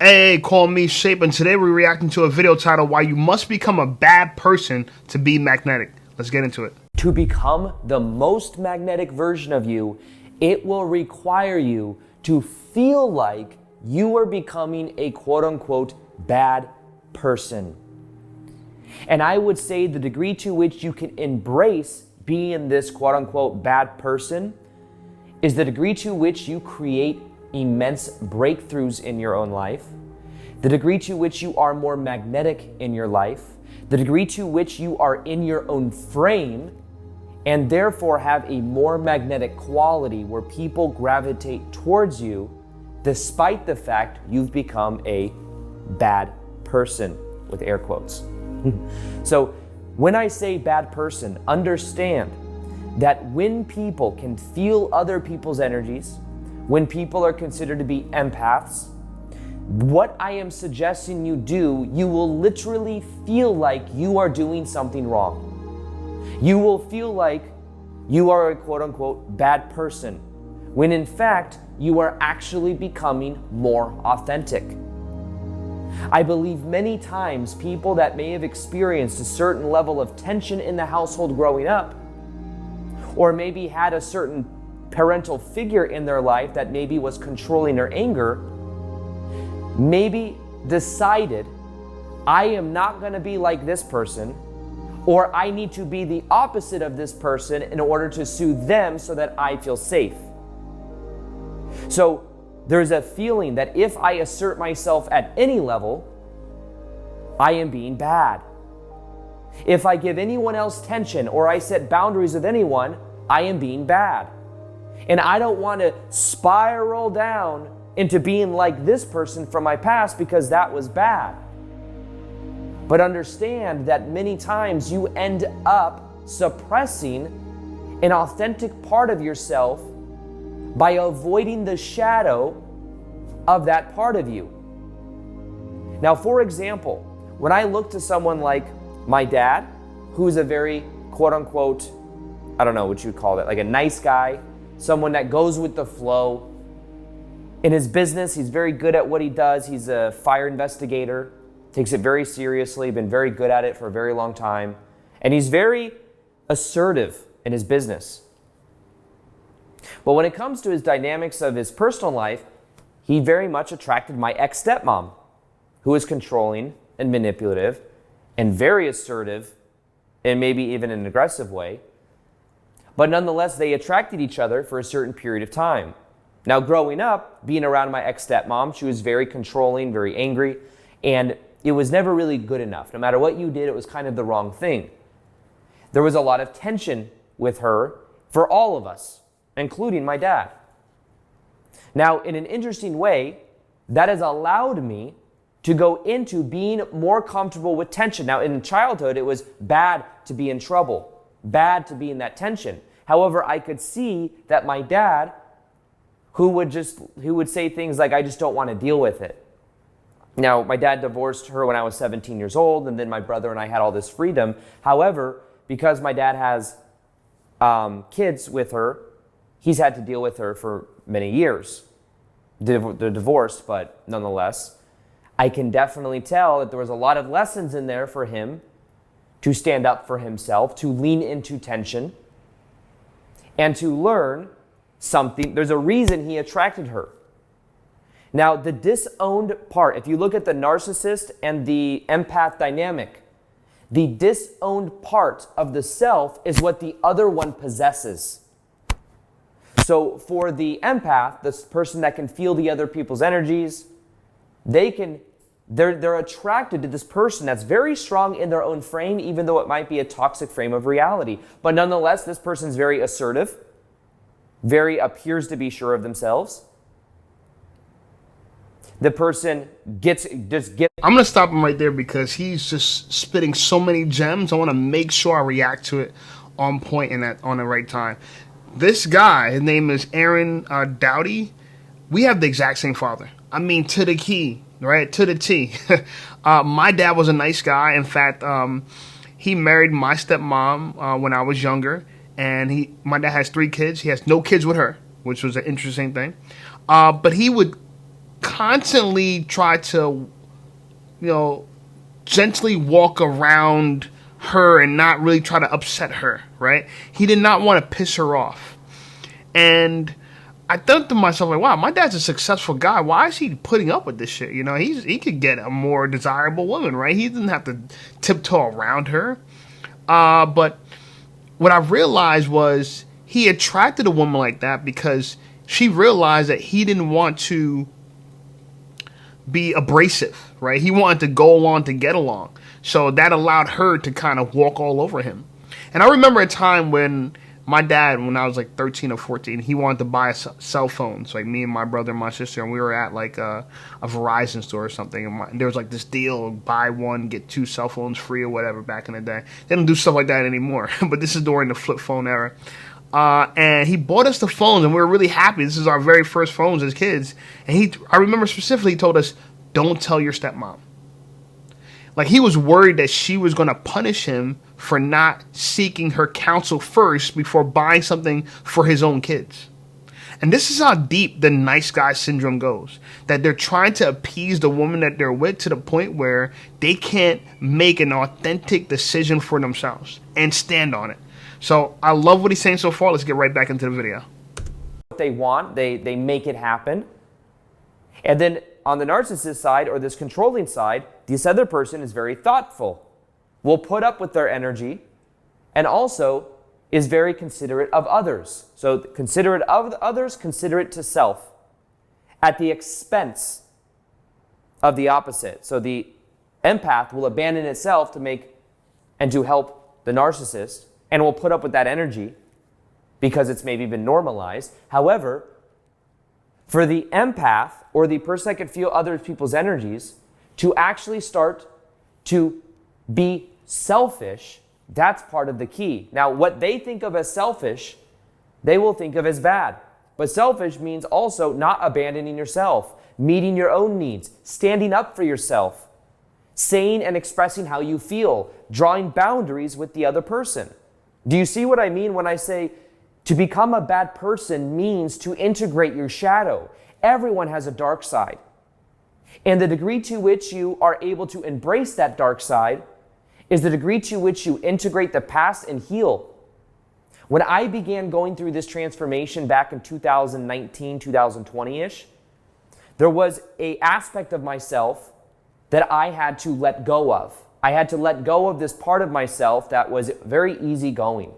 Hey, call me Shape, and today we're reacting to a video titled Why You Must Become a Bad Person to Be Magnetic. Let's get into it. To become the most magnetic version of you, it will require you to feel like you are becoming a quote-unquote bad person. And I would say the degree to which you can embrace being this quote-unquote bad person is the degree to which you create immense breakthroughs in your own life, the degree to which you are more magnetic in your life, the degree to which you are in your own frame, and therefore have a more magnetic quality where people gravitate towards you despite the fact you've become a bad person, with air quotes. So when I say bad person, understand that when people can feel other people's energies, when people are considered to be empaths, what I am suggesting you do, you will literally feel like you are doing something wrong. You will feel like you are a quote-unquote bad person, when in fact, you are actually becoming more authentic. I believe many times people that may have experienced a certain level of tension in the household growing up, or maybe had a certain parental figure in their life that maybe was controlling their anger, maybe decided, I am not going to be like this person, or I need to be the opposite of this person in order to soothe them so that I feel safe. So there's a feeling that if I assert myself at any level, I am being bad. If I give anyone else tension or I set boundaries with anyone, I am being bad. And I don't want to spiral down into being like this person from my past because that was bad. But understand that many times you end up suppressing an authentic part of yourself by avoiding the shadow of that part of you. Now, for example, when I look to someone like my dad, who's a very quote-unquote, I don't know what you'd call it, like a nice guy, someone that goes with the flow. In his business, he's very good at what he does. He's a fire investigator, takes it very seriously, been very good at it for a very long time. And he's very assertive in his business. But when it comes to his dynamics of his personal life, he very much attracted my ex-stepmom, who is controlling and manipulative and very assertive and maybe even in an aggressive way. But nonetheless, they attracted each other for a certain period of time. Now, growing up, being around my ex-stepmom, she was very controlling, very angry, and it was never really good enough. No matter what you did, it was kind of the wrong thing. There was a lot of tension with her for all of us, including my dad. Now, in an interesting way, that has allowed me to go into being more comfortable with tension. Now, in childhood, it was bad to be in trouble, bad to be in that tension. However, I could see that my dad, who would say things like, I just don't want to deal with it. Now, my dad divorced her when I was 17 years old, and then my brother and I had all this freedom. However, because my dad has kids with her, he's had to deal with her for many years. They're divorced, but nonetheless, I can definitely tell that there was a lot of lessons in there for him to stand up for himself, to lean into tension, and to learn something. There's a reason he attracted her. Now, the disowned part, if you look at the narcissist and the empath dynamic, the disowned part of the self is what the other one possesses. So for the empath, this person that can feel the other people's energies, they're attracted to this person that's very strong in their own frame, even though it might be a toxic frame of reality. But nonetheless, this person's very assertive, very appears to be sure of themselves. The person gets. I'm going to stop him right there because he's just spitting so many gems. I want to make sure I react to it on point and on the right time. This guy, his name is Aaron Dowdy. We have the exact same father. I mean, to the key, right? To the T. My dad was a nice guy. In fact, he married my stepmom when I was younger. And my dad has 3 kids. He has no kids with her, which was an interesting thing. But he would constantly tried to, gently walk around her and not really try to upset her, right? He did not want to piss her off. And I thought to myself, like, wow, my dad's a successful guy. Why is he putting up with this shit? He could get a more desirable woman, right? He didn't have to tiptoe around her. But what I realized was he attracted a woman like that because she realized that he didn't want to be abrasive, right? He wanted to go along to get along. So that allowed her to kind of walk all over him. And I remember a time when my dad, when I was like 13 or 14, he wanted to buy a cell phone. So like me and my brother and my sister, and we were at like a Verizon store or something. And there was like this deal, buy one, get two cell phones free or whatever back in the day. They don't do stuff like that anymore. But this is during the flip phone era. And he bought us the phones, and we were really happy. This is our very first phones as kids. And I remember specifically, he told us, don't tell your stepmom. Like, he was worried that she was going to punish him for not seeking her counsel first before buying something for his own kids. And this is how deep the nice guy syndrome goes. That they're trying to appease the woman that they're with to the point where they can't make an authentic decision for themselves and stand on it. So I love what he's saying so far. Let's get right back into the video. What they want, they make it happen. And then on the narcissist side, or this controlling side, this other person is very thoughtful, will put up with their energy, and also is very considerate of others. So considerate of others, considerate to self, at the expense of the opposite. So the empath will abandon itself to make and to help the narcissist, and will put up with that energy because it's maybe been normalized. However, for the empath, or the person that can feel other people's energies, to actually start to be selfish, that's part of the key. Now, what they think of as selfish, they will think of as bad. But selfish means also not abandoning yourself, meeting your own needs, standing up for yourself, saying and expressing how you feel, drawing boundaries with the other person. Do you see what I mean when I say to become a bad person means to integrate your shadow? Everyone has a dark side. And the degree to which you are able to embrace that dark side is the degree to which you integrate the past and heal. When I began going through this transformation back in 2019, 2020-ish, there was an aspect of myself that I had to let go of. I had to let go of this part of myself that was very easygoing.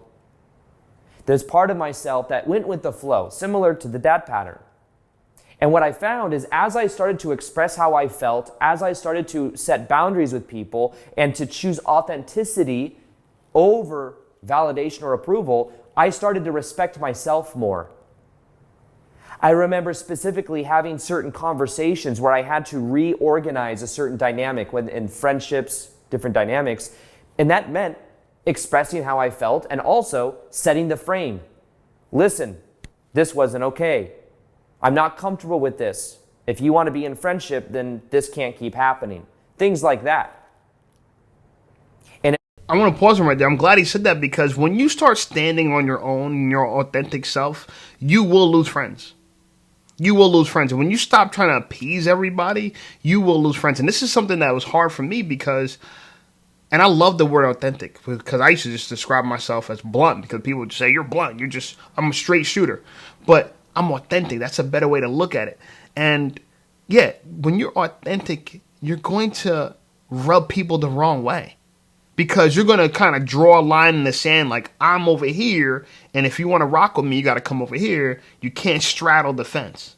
There's part of myself that went with the flow, similar to the dad pattern. And what I found is as I started to express how I felt, as I started to set boundaries with people and to choose authenticity over validation or approval, I started to respect myself more. I remember specifically having certain conversations where I had to reorganize a certain dynamic in friendships, different dynamics, and that meant expressing how I felt and also setting the frame. Listen, this wasn't okay. I'm not comfortable with this. If you want to be in friendship, then this can't keep happening. Things like that. And I want to pause him right there. I'm glad he said that because when you start standing on your own, your authentic self, you will lose friends. You will lose friends. And when you stop trying to appease everybody, you will lose friends. And this is something that was hard for me because, and I love the word authentic because I used to just describe myself as blunt because people would say, you're blunt. I'm a straight shooter. But I'm authentic. That's a better way to look at it. And yeah, when you're authentic, you're going to rub people the wrong way because you're going to kind of draw a line in the sand like I'm over here. And if you want to rock with me, you got to come over here. You can't straddle the fence,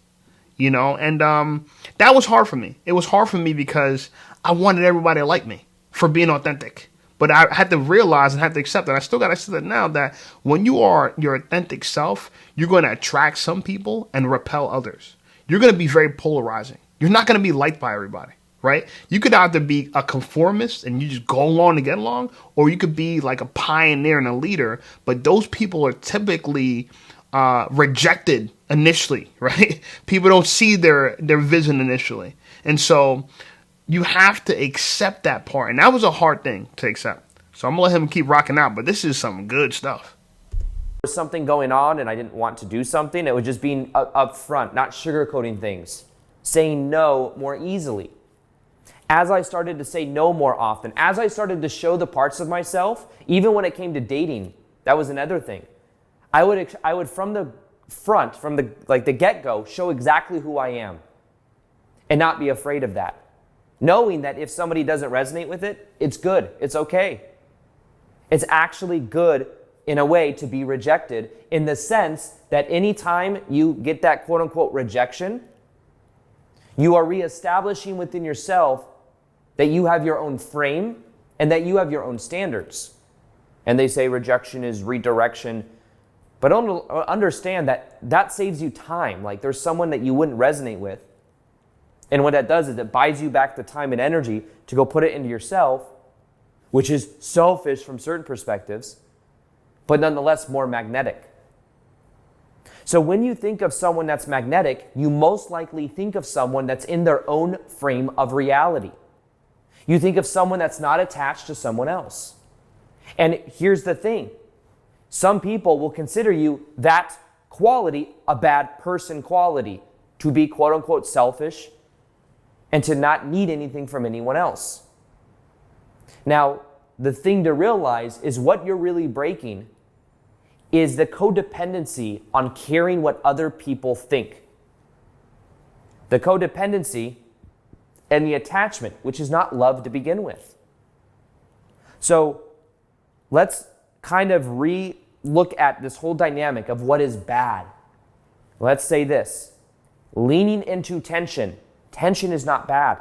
and that was hard for me. It was hard for me because I wanted everybody to like me for being authentic. But I had to realize and have to accept that. I still got to accept that now that when you are your authentic self, you're going to attract some people and repel others. You're going to be very polarizing. You're not going to be liked by everybody, right? You could either be a conformist and you just go along to get along, or you could be like a pioneer and a leader. But those people are typically rejected initially, right? People don't see their vision initially. And so you have to accept that part. And that was a hard thing to accept. So I'm going to let him keep rocking out. But this is some good stuff. there was something going on and I didn't want to do something. It was just being upfront, not sugarcoating things. saying no more easily. As I started to say no more often, as I started to show the parts of myself, even when it came to dating, that was another thing. I would from the front, from the get-go, show exactly who I am and not be afraid of that. Knowing that if somebody doesn't resonate with it, it's good, it's okay. It's actually good in a way to be rejected, in the sense that anytime you get that quote-unquote rejection, you are reestablishing within yourself that you have your own frame and that you have your own standards. And they say rejection is redirection, but understand that that saves you time. Like, there's someone that you wouldn't resonate with, and what that does is it buys you back the time and energy to go put it into yourself, which is selfish from certain perspectives, but nonetheless more magnetic. So when you think of someone that's magnetic, you most likely think of someone that's in their own frame of reality. You think of someone that's not attached to someone else. And here's the thing. Some people will consider you that quality a bad person quality, to be quote unquote selfish and to not need anything from anyone else. Now, the thing to realize is what you're really breaking is the codependency on caring what other people think. The codependency and the attachment, which is not love to begin with. So let's kind of look at this whole dynamic of what is bad. Let's say this: leaning into tension. Tension is not bad.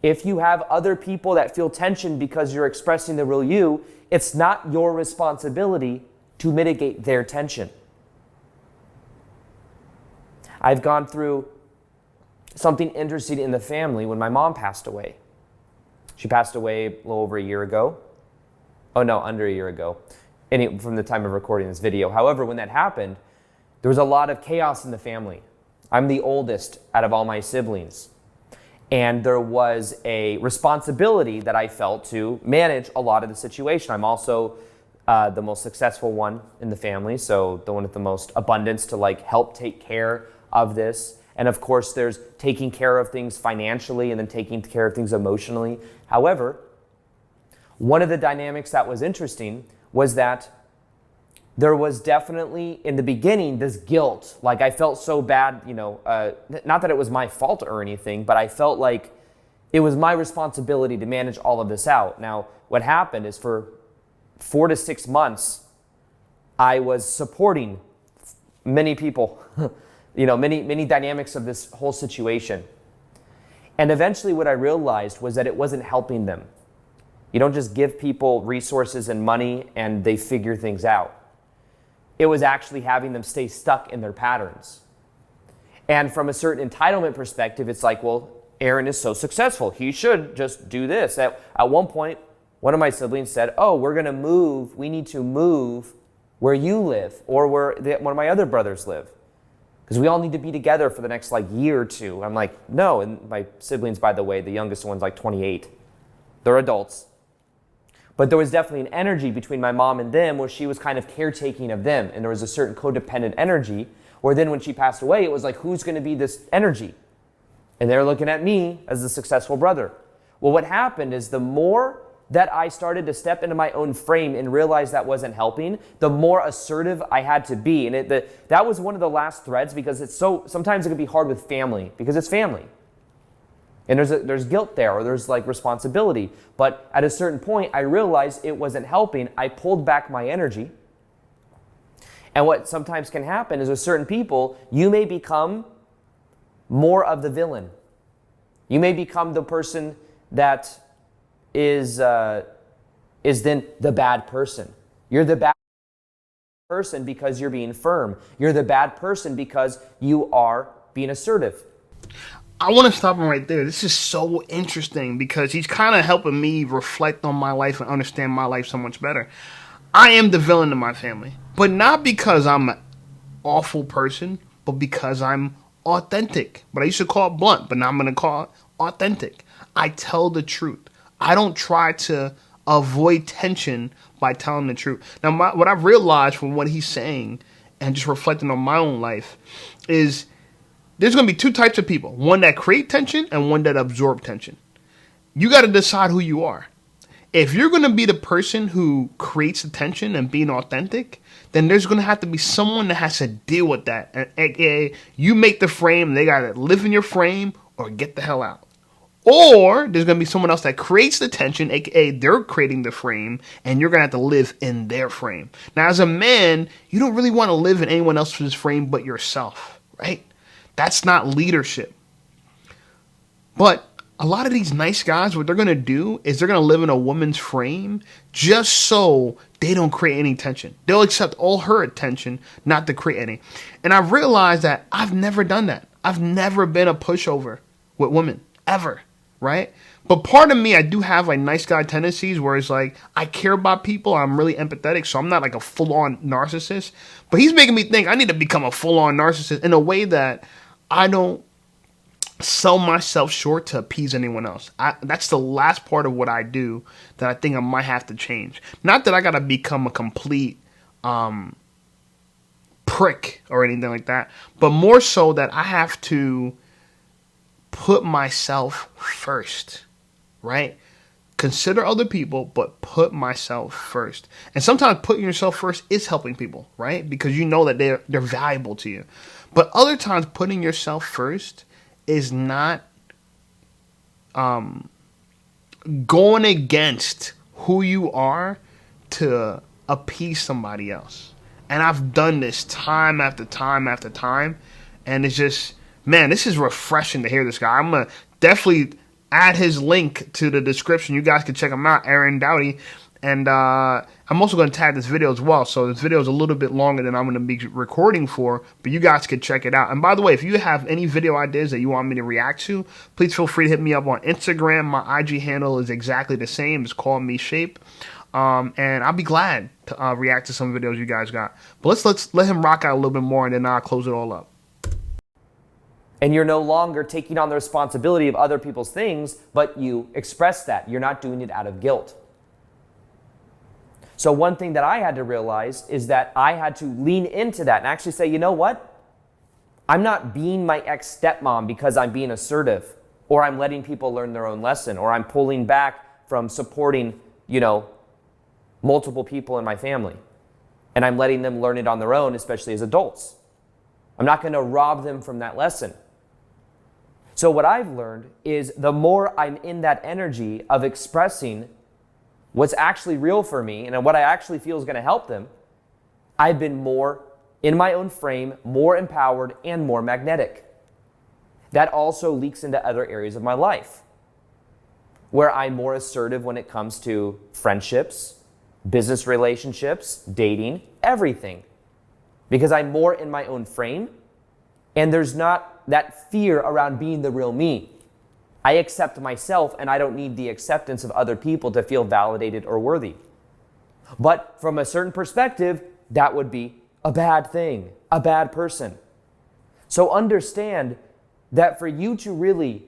If you have other people that feel tension because you're expressing the real you, it's not your responsibility to mitigate their tension. I've gone through something interesting in the family when my mom passed away. She passed away a little over a year ago. Oh no, under a year ago, from the time of recording this video. However, when that happened, there was a lot of chaos in the family. I'm the oldest out of all my siblings. And there was a responsibility that I felt to manage a lot of the situation. I'm also the most successful one in the family, so the one with the most abundance to help take care of this. And of course, there's taking care of things financially and then taking care of things emotionally. However, one of the dynamics that was interesting was that there was definitely, in the beginning, this guilt. Like, I felt so bad, not that it was my fault or anything, but I felt like it was my responsibility to manage all of this out. Now, what happened is for 4 to 6 months, I was supporting many people, many dynamics of this whole situation. And eventually what I realized was that it wasn't helping them. You don't just give people resources and money and they figure things out. It was actually having them stay stuck in their patterns. And from a certain entitlement perspective, it's like, well, Aaron is so successful. He should just do this. At one point, one of my siblings said, oh, we're going to move. We need to move where you live or where one of my other brothers live, because we all need to be together for the next year or two. I'm like, no. And my siblings, by the way, the youngest one's 28. They're adults. But there was definitely an energy between my mom and them where she was kind of caretaking of them. And there was a certain codependent energy where then when she passed away, it was like, who's going to be this energy? And they're looking at me as the successful brother. Well, what happened is the more that I started to step into my own frame and realize that wasn't helping, the more assertive I had to be. And that was one of the last threads, because sometimes it can be hard with family because it's family. And there's guilt there, or there's responsibility. But at a certain point, I realized it wasn't helping. I pulled back my energy. And what sometimes can happen is with certain people, you may become more of the villain. You may become the person that is then the bad person. You're the bad person because you're being firm. You're the bad person because you are being assertive. I want to stop him right there. This is so interesting because he's kind of helping me reflect on my life and understand my life so much better. I am the villain in my family, but not because I'm an awful person, but because I'm authentic. But I used to call it blunt, but now I'm going to call it authentic. I tell the truth. I don't try to avoid tension by telling the truth. Now, what I've realized from what he's saying and just reflecting on my own life is there's going to be two types of people. One that create tension and one that absorb tension. You got to decide who you are. If you're going to be the person who creates the tension and being authentic, then there's going to have to be someone that has to deal with that. And, AKA, you make the frame, they got to live in your frame or get the hell out. Or there's going to be someone else that creates the tension, aka they're creating the frame, and you're going to have to live in their frame. Now, as a man, you don't really want to live in anyone else's frame but yourself, right? That's not leadership. But a lot of these nice guys, what they're going to do is they're going to live in a woman's frame just so they don't create any tension. They'll accept all her attention, not to create any. And I've realized that I've never done that. I've never been a pushover with women, ever. Right? But part of me, I do have like nice guy tendencies where it's like, I care about people. I'm really empathetic. So I'm not like a full-on narcissist. But he's making me think I need to become a full-on narcissist in a way that I don't sell myself short to appease anyone else. That's the last part of what I do that I think I might have to change. Not that I got to become a complete prick or anything like that. But more so that I have to put myself first, right? Consider other people, but put myself first. And sometimes putting yourself first is helping people, right? Because you know that they're valuable to you. But other times putting yourself first is not going against who you are to appease somebody else. And I've done this time after time after time, and it's just, man, this is refreshing to hear this guy. I'm going to definitely add his link to the description. You guys can check him out, Aaron Doughty. And I'm also going to tag this video as well. So this video is a little bit longer than I'm going to be recording for, but you guys can check it out. And by the way, if you have any video ideas that you want me to react to, please feel free to hit me up on Instagram. My IG handle is exactly the same. It's called Me Shape. And I'll be glad to react to some videos you guys got. But let's let him rock out a little bit more, and then I'll close it all up. And you're no longer taking on the responsibility of other people's things, but you express that. You're not doing it out of guilt. So one thing that I had to realize is that I had to lean into that and actually say, you know what? I'm not being my ex-stepmom because I'm being assertive, or I'm letting people learn their own lesson, or I'm pulling back from supporting, multiple people in my family. And I'm letting them learn it on their own, especially as adults. I'm not going to rob them from that lesson. So what I've learned is the more I'm in that energy of expressing what's actually real for me and what I actually feel is going to help them, I've been more in my own frame, more empowered, and more magnetic. That also leaks into other areas of my life, where I'm more assertive when it comes to friendships, business relationships, dating, everything. Because I'm more in my own frame, and there's not that fear around being the real me. I accept myself, and I don't need the acceptance of other people to feel validated or worthy. But from a certain perspective, that would be a bad thing, a bad person. So understand that for you to really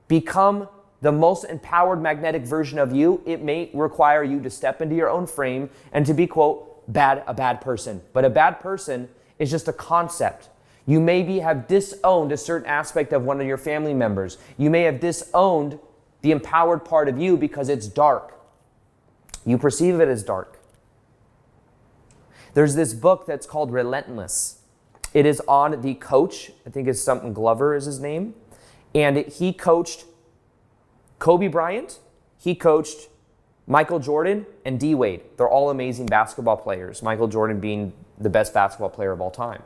become the most empowered magnetic version of you, it may require you to step into your own frame and to be, quote, a bad person. But a bad person is just a concept. You maybe have disowned a certain aspect of one of your family members. You may have disowned the empowered part of you because it's dark. You perceive it as dark. There's this book that's called Relentless. It is on the coach. I think it's something Glover is his name. And he coached Kobe Bryant. He coached Michael Jordan and D. Wade. They're all amazing basketball players. Michael Jordan being the best basketball player of all time.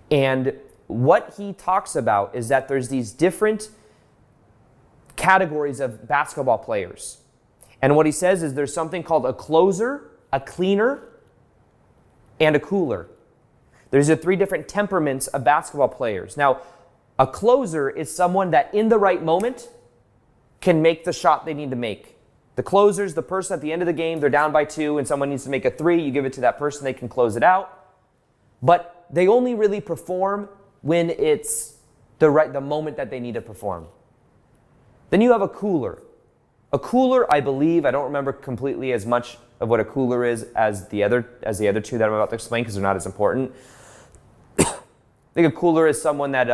And what he talks about is that there's these different categories of basketball players. And what he says is there's something called a closer, a cleaner, and a cooler. There's the three different temperaments of basketball players. Now, a closer is someone that in the right moment can make the shot they need to make. The closer is the person at the end of the game, they're down by 2 and someone needs to make a 3, you give it to that person, they can close it out. But they only really perform when it's the moment that they need to perform. Then you have a cooler. A cooler, I believe, I don't remember completely as much of what a cooler is as the other two that I'm about to explain because they're not as important. think a cooler is someone that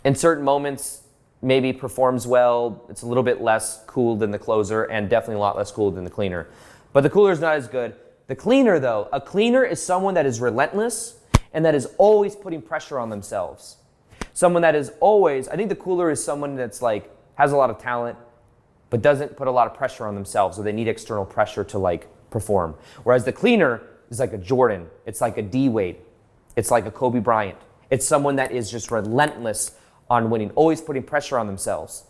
in certain moments maybe performs well. It's a little bit less cool than the closer and definitely a lot less cool than the cleaner. But the cooler is not as good. The cleaner, though, a cleaner is someone that is relentless and that is always putting pressure on themselves. Someone that is always, I think the cooler is someone that's like, has a lot of talent, but doesn't put a lot of pressure on themselves, or they need external pressure to like perform. Whereas the cleaner is like a Jordan. It's like a D-Wade. It's like a Kobe Bryant. It's someone that is just relentless on winning, always putting pressure on themselves.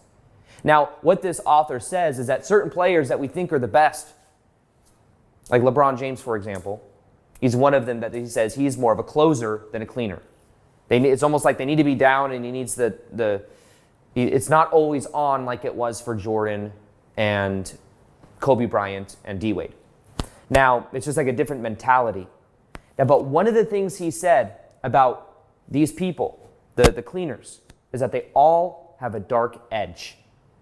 Now, what this author says is that certain players that we think are the best, like LeBron James, for example, he's one of them that he says he's more of a closer than a cleaner. It's almost like they need to be down, and he needs it's not always on like it was for Jordan and Kobe Bryant and D-Wade. Now, it's just like a different mentality. Now, but one of the things he said about these people, the cleaners, is that they all have a dark edge.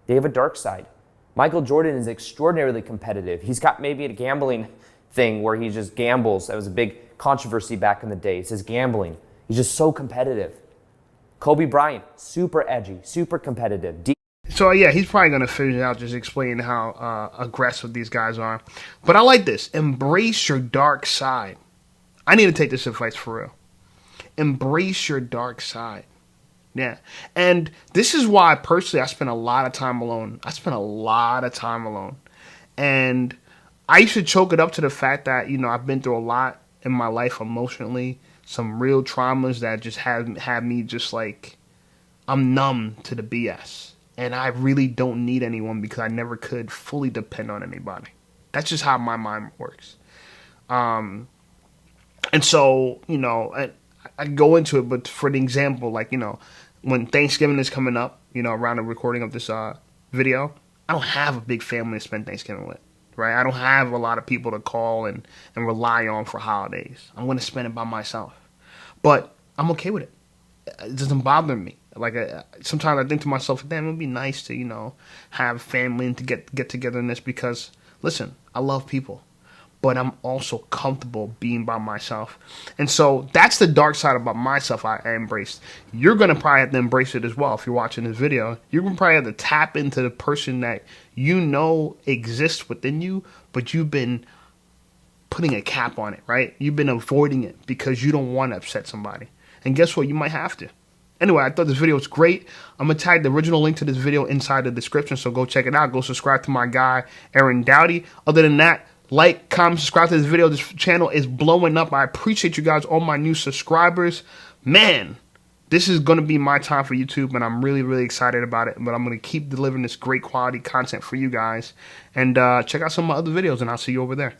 They have a dark side. Michael Jordan is extraordinarily competitive. He's got maybe a gambling thing where he just gambles. That was a big controversy back in the day. It's his gambling. He's just so competitive. Kobe Bryant, super edgy, super competitive. So yeah, he's probably going to figure it out just explaining how aggressive these guys are. But I like this. Embrace your dark side. I need to take this advice for real. Embrace your dark side. Yeah. And this is why, personally, I spend a lot of time alone. And I used to choke it up to the fact that, I've been through a lot in my life emotionally. Some real traumas that just had me just like, I'm numb to the BS. And I really don't need anyone because I never could fully depend on anybody. That's just how my mind works. And so, I go into it, but for the example, like, when Thanksgiving is coming up, around the recording of this video, I don't have a big family to spend Thanksgiving with, right? I don't have a lot of people to call and rely on for holidays. I'm going to spend it by myself. But I'm okay with it. It doesn't bother me. Like, sometimes I think to myself, damn, it would be nice to, have family and to get togetherness because, listen, I love people. But I'm also comfortable being by myself. And so that's the dark side about myself I embraced. You're going to probably have to embrace it as well if you're watching this video. You're going to probably have to tap into the person that exists within you, but you've been putting a cap on it, right? You've been avoiding it because you don't want to upset somebody. And guess what? You might have to. Anyway, I thought this video was great. I'm going to tag the original link to this video inside the description, so go check it out. Go subscribe to my guy, Aaron Dowdy. Other than that, like, comment, subscribe to this video. This channel is blowing up. I appreciate you guys, all my new subscribers. Man, this is going to be my time for YouTube, and I'm really, really excited about it. But I'm going to keep delivering this great quality content for you guys. And check out some of my other videos, and I'll see you over there.